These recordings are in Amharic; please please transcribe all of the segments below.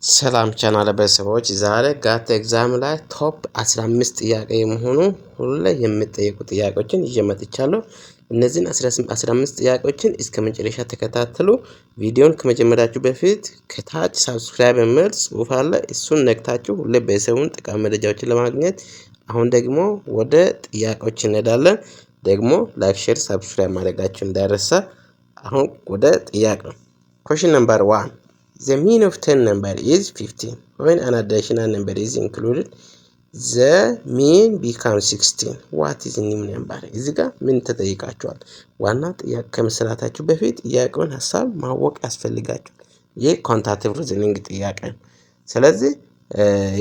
ሰላም ቻናል ቤተሰቦች ዛሬ ጋት ኤግዛም ላይ ቶፕ 15 ጥያቄ የመሆኑ ሁሉ የሚጠየቁ ጥያቄዎችን ይዤ መጥቻለሁ። እነዚህን 15 ጥያቄዎችን እስከ መጨረሻ ተከታተሉ። ቪዲዮን ከመጀመራችሁ በፊት ከታች ሰብስክራይብ የሚል ጽሑፍ አለ፣ እሱን ነክታችሁ ሁሌ ቤተሰቡን ጠቃሚ መረጃዎችን ለማግኘት። አሁን ደግሞ ወደ ጥያቄዎች እንሄዳለን። ደግሞ ላይክ፣ ሼር፣ ሰብስክራይብ ማድረጋችሁ እንዳይረሳ። አሁን ወደ ጥያቄው question number 1. The mean of 10 number is 15. When an additional number is included, the mean becomes 16. What is new number? እዚህ ጋር ምን ተጠይቃችኋል? ዋና ጥያቄ ከመስራታችሁ በፊት ጥያቄውን ሐሳብ ማወቅ ያስፈልጋችኋል። ይህ ኳንታቲቭ ሪዝኒንግ ጥያቄ ነው። ስለዚህ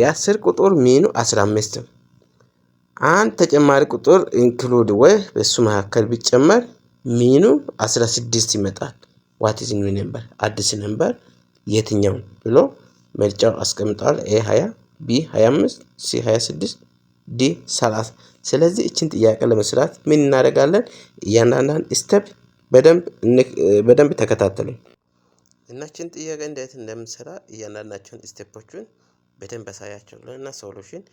የ10 ቁጥር ሚኑ 15 ነው። አንድ ተጨማሪ ቁጥር ኢንክሉድ ወይ በሱ መካከል ቢጨመር ሚኑ 16 ይመጣል። what is new number? አዲስ ነምበር የትኛው ብሎ ምርጫው አስቀምጧል። ኤ 20፣ ቢ 25፣ ሲ 26፣ ዲ 30። ስለዚህ እቺን ጥያቄ ለመስራት ምን እናደርጋለን? እያንዳንዷን ስቴፕ በደንብ ተከታተሉ። እናችን ጥያቄ እንዴት እንደምንሰራ እያንዳንዳቸውን ስቴፖቹን በደንብ አሳያችኋለሁ። እና ሶሉሽን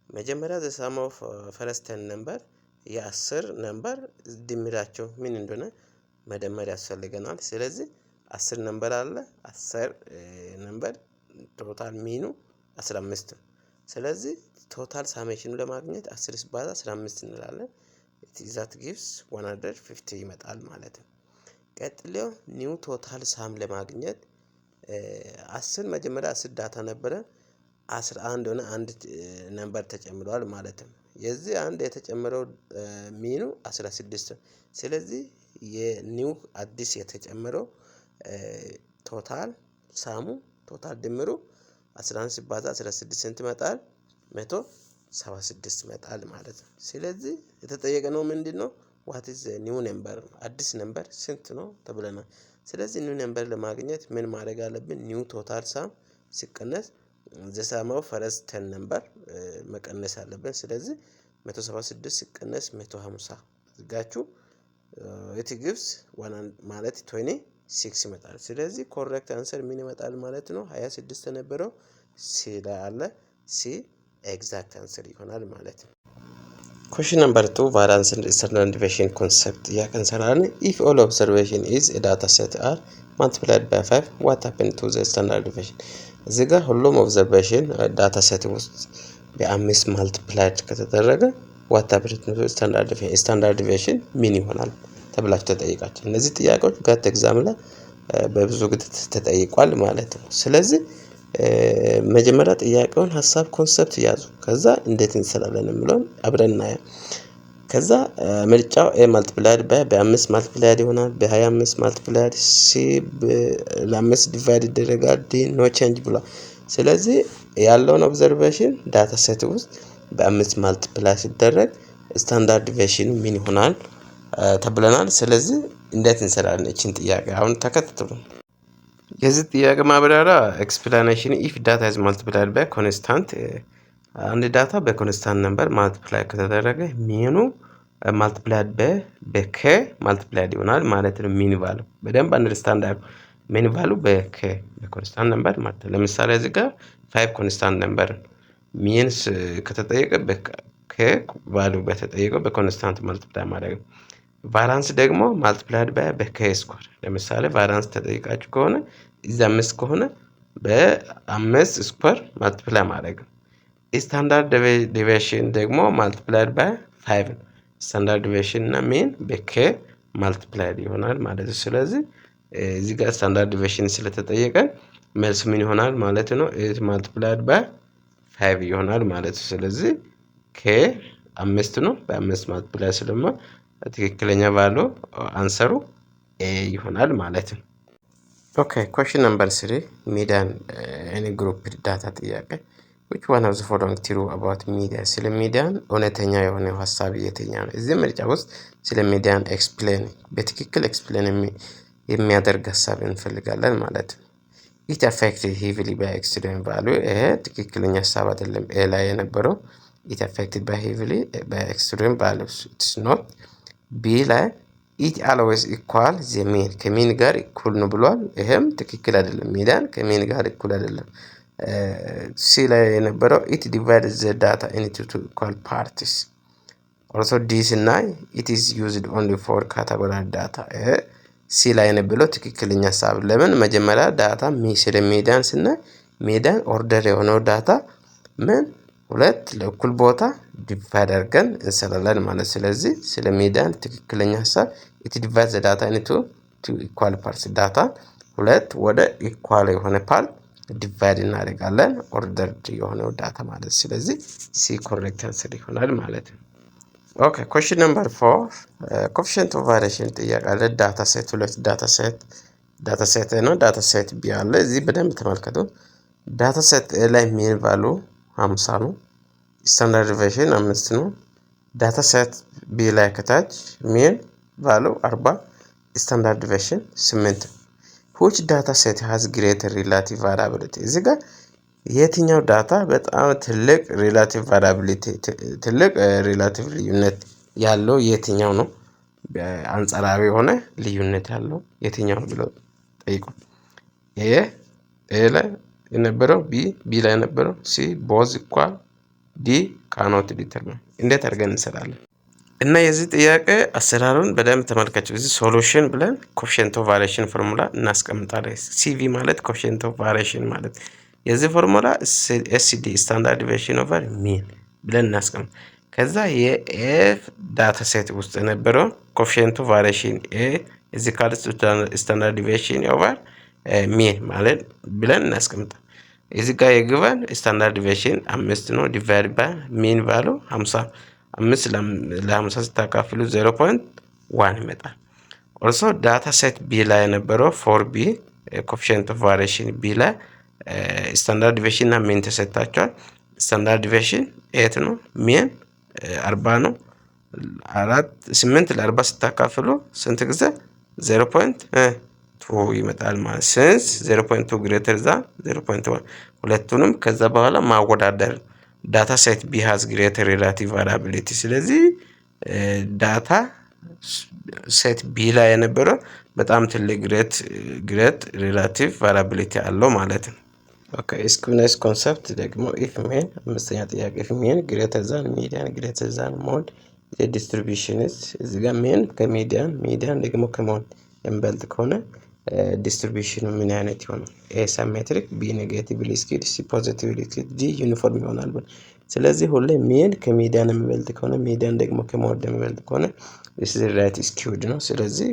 መጀመሪያ ዘ ሳም ኦፍ ፈርስት 10 ነምበር የ10 ነምበር ድምራቸው ምን እንደሆነ መደመር ያስፈልገናል። ስለዚህ 10 ነምበር አለ። 10 ነምበር ቶታል ሚኑ 15 ነው። ስለዚህ ቶታል ሳሜሽኑ ለማግኘት 10 ሲባዛ 15 እንላለን። that gives 150 ይመጣል ማለት ነው። ቀጥሎ ኒው ቶታል ሳም ለማግኘት 10 መጀመሪያ 10 ዳታ ነበረ፣ 11 ሆነ፣ አንድ ነምበር ተጨምሯል ማለት ነው። የዚህ አንድ የተጨመረው ሚኑ 16 ነው። ስለዚህ የኒው አዲስ የተጨመረው ቶታል ሳሙ ቶታል ድምሩ 11 ሲባዛ 16 ስንት ይመጣል? 176 ይመጣል ማለት ነው። ስለዚህ የተጠየቀነው ምንድነው? what is the new number? አዲስ ነምበር ስንት ነው ተብለናል። ስለዚህ ኒው ነምበር ለማግኘት ምን ማድረግ አለብን? ኒው ቶታል ሳም ሲቀነስ the sum of first 10 ነምበር መቀነስ አለብን። ስለዚህ 176 ሲቀነስ 150 ዝጋችሁ it gives 1 ማለት 26 ይመጣል። ስለዚህ ኮሬክት አንሰር ምን ይመጣል ማለት ነው? 26 የነበረው ሲ ላይ አለ። ሲ ኤግዛክት አንሰር ይሆናል ማለት ነው። question number 2 variance and standard deviation concept ያከንሰራን if all observation is a data set are multiplied by 5 what happened to the standard deviation? እዚህ ጋር ሁሉም ኦብዘርቬሽን ዳታ ሴት ውስጥ በ5 ማልቲፕላይድ ከተደረገ what happened to the standard deviation ምን ይሆናል ተብላችሁ ተጠይቃችሁ። እነዚህ ጥያቄዎች ጋት ኤግዛም ላይ በብዙ ጊዜ ተጠይቋል ማለት ነው። ስለዚህ መጀመሪያ ጥያቄውን ሐሳብ ኮንሰፕት ያዙ። ከዛ እንዴት እንሰራለን የሚለውን አብረን እናያለን። ከዛ ምርጫው ኤ ማልቲፕላይድ በ5 ማልቲፕላይድ ይሆናል። በ25 ማልቲፕላይድ ሲ ለ5 ዲቫይድ ይደረጋል። ዲ ኖ ቼንጅ ብሏል። ስለዚህ ያለውን ኦብዘርቬሽን ዳታ ሴት ውስጥ በ5 ማልቲፕላይ ሲደረግ ስታንዳርድ ዲቪዬሽኑ ምን ይሆናል ተብለናል። ስለዚህ እንዴት እንሰራለን እቺን ጥያቄ አሁን ተከታተሉ። የዚህ ጥያቄ ማብራሪያ ኤክስፕላኔሽን ኢፍ ዳታ ኢዝ ማልቲፕላይድ ባይ ኮንስታንት አንድ ዳታ በኮንስታንት ነምበር ማልቲፕላይ ከተደረገ ሚኑ ማልቲፕላይድ በከ ማልቲፕላይድ ይሆናል ማለት ነው። ሚን ቫሉ በደንብ አንደርስታንድ አድርጉ። ሚን ቫሉ በከ በኮንስታንት ነምበር ማለት ነው። ለምሳሌ እዚህ ጋር 5 ኮንስታንት ነምበር ሚንስ ከተጠየቀ በከ ቫሉ በተጠየቀው በኮንስታንት ማልቲፕላይ ማድረግ ነው። ቫራንስ ደግሞ ማልቲፕላይድ በከ ስኩዌር ለምሳሌ ቫራንስ ተጠይቃችሁ ከሆነ እዛ 5 ከሆነ በ5 ስኩዌር ማልቲፕላይ ማድረግ ነው። ስታንዳርድ ዲቪዬሽን ደግሞ ማልቲፕላይድ ባይ 5 ስታንዳርድ ዲቪዬሽን እና ሚን በከ ማልቲፕላይድ ይሆናል ማለት ነው። ስለዚህ እዚህ ጋር ስታንዳርድ ዲቪዬሽን ስለተጠየቀ መልስ ምን ይሆናል ማለት ነው? ኢት ማልቲፕላይድ ባይ 5 ይሆናል ማለት ነው። ስለዚህ ከ5 ነው በ5 ማልቲፕላይ ስለማ ትክክለኛ ቫሉ አንሰሩ ኤ ይሆናል ማለት ነው። ኦኬ question number 3 ሚዲያን any group ዳታ ጥያቄ which one of the following true about media? ስለ ሚዲያን እውነተኛ የሆነ ሐሳብ የትኛው ነው? እዚህ ምርጫ ውስጥ ስለ ሚዲያን ኤክስፕሌን በትክክል ኤክስፕሌን የሚያደርግ ሐሳብ እንፈልጋለን ማለት ነው። it affected heavily by extreme value ይሄ ትክክለኛ ሐሳብ አይደለም። ኤ ላይ የነበረው it affected by heavily by extreme values it's not ቢ ላይ ኢት አልዌይስ ኢኳል ዘ ሚን ከሚን ጋር እኩል ነው ብሏል። ይሄም ትክክል አይደለም። ሚዲያን ከሚን ጋር እኩል አይደለም። ሲ ላይ የነበረው it divides the data into two equal parts also ዲ ስናይ it is used only for category data ሲ ላይ የነበረው ትክክለኛ ሐሳብ ለምን መጀመሪያ ዳታ ስለ ሚዲያን ስናይ ሚዲያን ኦርደር የሆነው ዳታ ምን ሁለት ለእኩል ቦታ ዲቫይድ አድርገን እንሰራለን ማለት ስለዚህ ስለ ሚዲያን ትክክለኛ ሐሳብ it divides the data into two equal parts ዳታ ሁለት ወደ ኢኳል የሆነ ፓርት ዲቫይድ እናደርጋለን ኦርደርድ የሆነው ዳታ ማለት ስለዚህ ሲ ኮሬክት አንሰር ይሆናል ማለት ነው። ኦኬ question number 4 coefficient of variation ጥያቄ አለ ዳታ ሴት ሁለት ዳታ ሴት ነው ዳታ ሴት ቢ አለ እዚህ በደንብ ተመልከቱ ዳታ ሴት ላይ ሚን ቫልዩ 50 ነው ስታንዳርድ ዲቪዬሽን 5 ነው ዳታ ሴት ቢ ላይ ከታች ሚን ቫልዩ 40 ስታንዳርድ ዲቪዬሽን 8 which data set has greater relative variability እዚህ ጋር የትኛው ዳታ በጣም ትልቅ ሪላቲቭ ቫሪያቢሊቲ ትልቅ ሪላቲቭ ልዩነት ያለው የትኛው ነው አንጻራዊ የሆነ ልዩነት ያለው የትኛው ብሎ ጠይቁ ኤ ላይ የነበረው ቢ ላይ የነበረው ሲ ቦዝ ኢኳል ዲ ካኖት ዲተርሚን እንዴት አድርገን እንሰራለን እና የዚህ ጥያቄ አሰራሩን በደንብ ተመልከቱ እዚህ ሶሉሽን ብለን ኮኤፊሺየንት ኦፍ ቫሪዬሽን ፎርሙላ እናስቀምጣለን ሲቪ ማለት ኮኤፊሺየንት ኦፍ ቫሪዬሽን ማለት የዚህ ፎርሙላ ኤስዲ ስታንዳርድ ዲቪዬሽን ኦቨር ሚን ብለን እናስቀምጥ ከዛ የኤፍ ዳታ ሴት ውስጥ የነበረው ኮኤፊሺየንት ኦፍ ቫሪዬሽን ኤ እዚ ካልስ ስታንዳርድ ዲቪዬሽን ኦቨር ሚን ማለት ብለን እናስቀምጥ እዚህ ጋር የግቨን ስታንዳርድ ዲቪዬሽን 5 ነው ዲቫይድ ባይ ሚን ቫልዩ 50 5 ለ50 ስታካፍሉ 0.1 ይመጣል also data set b ላይ የነበረው 4b coefficient of variation b ላይ ስታንዳርድ ዲቪዬሽን እና ሚን ተሰጣቸዋል ስታንዳርድ ዲቪዬሽን 8 ነው ሚን 40 ነው 8 ለ40 ስታካፍሉ ስንት ጊዜ 0.2 ይመጣል ማለት since 0.2 greater than 0.1 ሁለቱንም ከዛ በኋላ ማወዳደር data set b has greater relative variability ስለዚህ ዳታ ሴት b ላይ የነበረው በጣም ትልቅ ግሬት ሪላቲቭ ቫሪያቢሊቲ አለው ማለት ነው ኦኬ ስኩነስ ኮንሰፕት ደግሞ if mean አምስተኛ ጥያቄ if mean greater than median greater than mode the distribution is እዚህ ጋር mean ከሚዲያን ደግሞ ከሞድ የሚበልጥ ከሆነ ዲስትሪቢዩሽኑ ምን አይነት ይሆናል ኤ ሲሜትሪክ ቢ ኔጌቲቭሊ ስኪውድ ሲ ፖዚቲቭሊ ስኪውድ ዲ ዩኒፎርም ይሆናል ስለዚህ ሁሌ ሚን ከሚዲያን የሚበልጥ ከሆነ ሚዲያን ደግሞ ከሞድ የሚበልጥ ከሆነ this is right skewed ነው ስለዚህ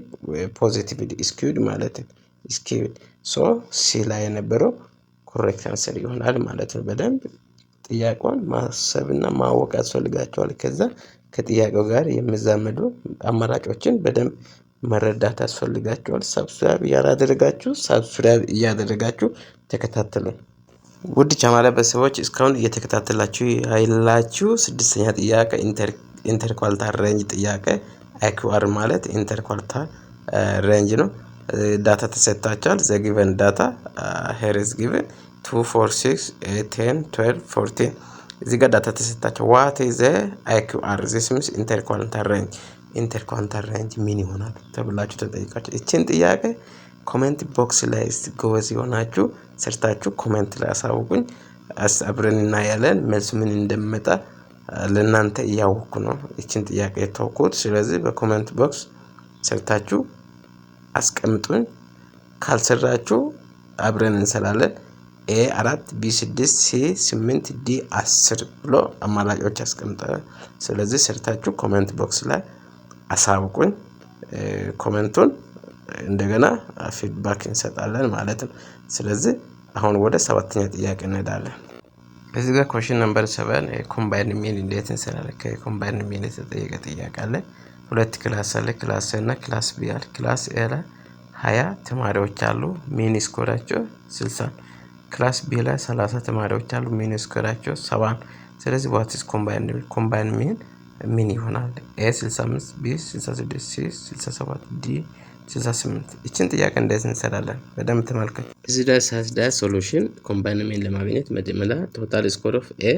ፖዚቲቭሊ ስኪውድ ማለት ነው ስኪውድ ሶ ሲ ላይ የነበረው ኮሬክት አንሰር ይሆናል ማለት ነው በደንብ ጥያቄውን ማሰብና ማወቅ ያስፈልጋቸዋል ከዛ ከጥያቄው ጋር የሚዛመዱ አማራጮችን በደንብ መረዳት ያስፈልጋቸዋል ሰብስክራይብ እያደረጋችሁ ተከታተሉ ውድ ቻናል ቤተሰቦች እስካሁን እየተከታተላችሁ ያላችሁ ስድስተኛ ጥያቄ ኢንተርኳልታል ሬንጅ ጥያቄ IQR ማለት ኢንተርኳልታል ሬንጅ ነው ዳታ ተሰጥቷቸዋል the given data here is given 2 4 6 8 10 12 14 እዚህ ጋር ዳታ ተሰጥቷቸው what is the IQR this means ኢንተርኳልታል ሬንጅ ምን ይሆናል ተብላችሁ ተጠይቃችሁ እቺን ጥያቄ ኮሜንት ቦክስ ላይ ጎበዝ ይሆናችሁ ሰርታችሁ ኮሜንት ላይ አሳውቁኝ አብረን እናያለን መልስ ምን እንደመጣ ለእናንተ ያውቁ ነው እቺን ጥያቄ ተውኩት ስለዚህ በኮሜንት ቦክስ ሰርታችሁ አስቀምጡኝ ካልሰራችሁ አብረን እንሰራለን A4 B6 C8 D10 ብሎ አማራጮች አስቀምጣለሁ ስለዚህ ሰርታችሁ ኮሜንት ቦክስ ላይ አሳውቁኝ ኮሜንቱን እንደገና ፊድባክ እንሰጣለን ማለት ነው ስለዚህ አሁን ወደ ሰባተኛ ጥያቄ እንሄዳለን እዚህ ጋር question number 7 ኮምባይንድ ሚን እንዴት እንሰራለን ከኮምባይንድ ሚን የተጠየቀ ጥያቄ አለ ሁለት ክላስ አለ ክላስ A እና ክላስ B አለ ክላስ A ላይ 20 ተማሪዎች አሉ ሚን ስኮራቸው 60 ክላስ B ላይ 30 ተማሪዎች አሉ ሚን ስኮራቸው 70 ስለዚህ what is combined mean ምን ይሆናል A 65 B 66 C 67 D 68 እቺን ጥያቄ እንዴት እንሰራለን በደንብ ተመልከቱ እዚህ ላይ ሳስዳ ሶሉሽን ኮምባይን ሚን ለማግኘት መጀመሪያ ቶታል ስኮር ኦፍ A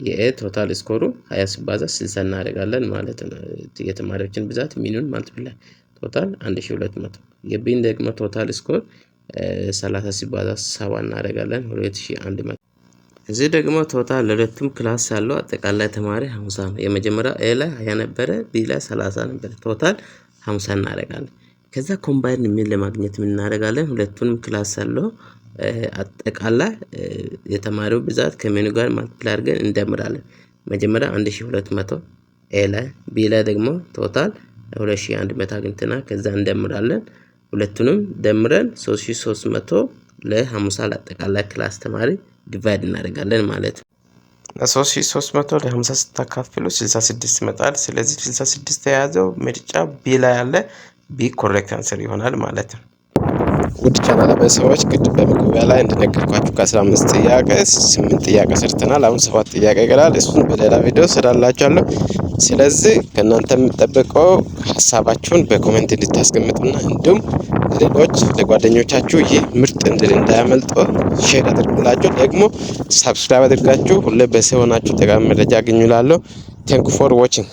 የኤ ቶታል ስኮሩ 20 ሲባዛ 60 እናደርጋለን ማለት ነው የተማሪዎችን ብዛት ሚኑን ማልቲፕላይ ቶታል 1200 የቢን ደግሞ ቶታል ስኮር 30 ሲባዛ 7 እናደርጋለን 2100። እዚህ ደግሞ ቶታል ለሁለቱም ክላስ ያለው አጠቃላይ ተማሪ 50 ነው። የመጀመሪያው ኤ ላይ 20 ነበረ፣ ቢ ላይ 30 ነበረ። ቶታል 50 እናደርጋለን። ከዛ ኮምባይን ምን ለማግኘት ምን እናደርጋለን? ሁለቱንም ክላስ ያለው አጠቃላይ የተማሪው ብዛት ከሜኑ ጋር ማልቲፕላይ አድርገን እንደምራለን። መጀመሪያ 1200 ኤ ላይ፣ ቢ ላይ ደግሞ ቶታል 2100 አግኝተናል። ከዛ እንደምራለን። ሁለቱንም ደምረን 3300 ለ50 አጠቃላይ ክላስ ተማሪ ዲቫይድ እናደርጋለን ማለት ነው። 3300 ለ50 ስታካፍሉ 66 ይመጣል። ስለዚህ 66 የያዘው ምርጫ ቢ ላይ ያለ ቢ ኮሬክት አንሰር ይሆናል ማለት ነው። ውድ ቻናል ቤተሰቦች ቅድም በመግቢያ ላይ እንደነገርኳችሁ ከ15 ጥያቄ 8 ጥያቄ ሰርተናል። አሁን 7 ጥያቄ ይቀራል። እሱን በሌላ ቪዲዮ ሰራላችኋለሁ። ስለዚህ ከእናንተ የምጠብቀው ሀሳባችሁን በኮሜንት እንድታስቀምጡና እንዲሁም ሌሎች ለጓደኞቻችሁ ይህ ምርጥ እንድል እንዳያመልጦ ሼር አድርጉላችሁ። ደግሞ ሰብስክራይብ አድርጋችሁ ሁሌ በሰው ሆናችሁ ጠቃሚ መረጃ አግኙላለሁ። ቴንክ ፎር ዋቺንግ